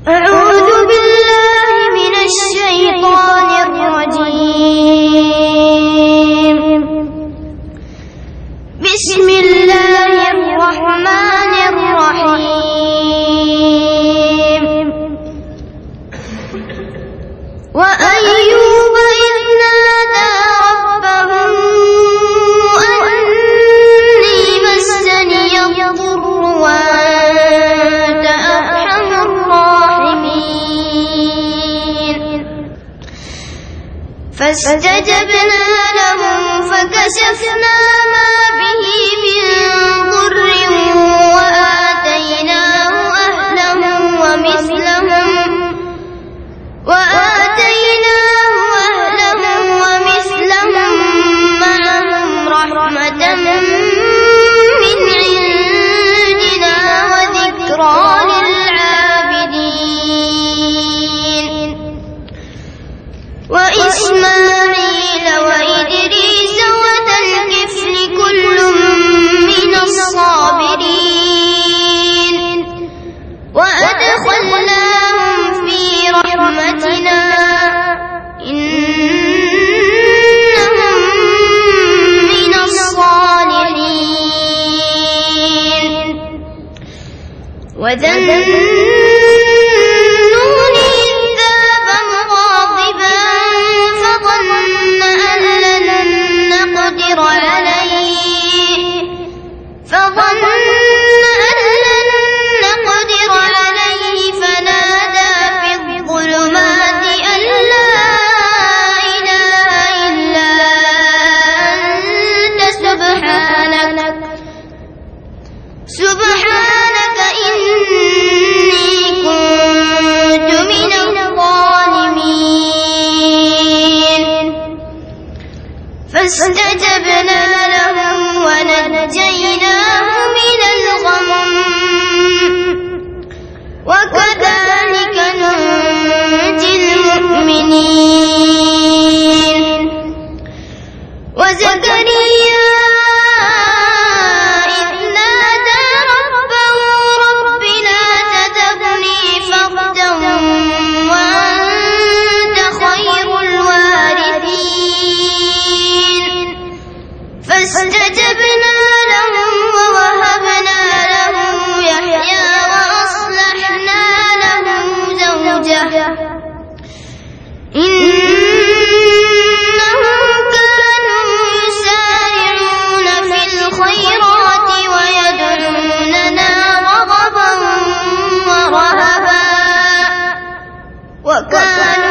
أعوذ بالله من الشيطان الرجيم. بسم الله الرحمن الرحيم. وأيوب إذ نادى ربه أني مسني الضر وأنت أرحم الراحمين فاستجبنا له فكشفنا ما به من ضر وآتيناه أهله ومثلهم معهم رحمة من عندنا وذكرى للعابدين وإسماعيل وإدريس وذا الكفل كل من الصابرين وأدخلناهم في رحمتنا إنهم من الصالحين وذا النون إذ ذهب مغاضبا فظن أن لن نقدر عليه فنادى في الظلمات أن لا إله إلا أنت سبحانك إني كنت من الظالمين فاستجبنا له ونجيناه من الغم وكذلك ننجي المؤمنين وزكريا إذ نادى ربه رب لا تذرني فردا وأنت خير الوارثين فاستجبنا له ووهبنا له يحيى وأصلحنا له زوجه إنهم كانوا يسارعون في الخيرات ويدعوننا رغبا ورهبا وكانوا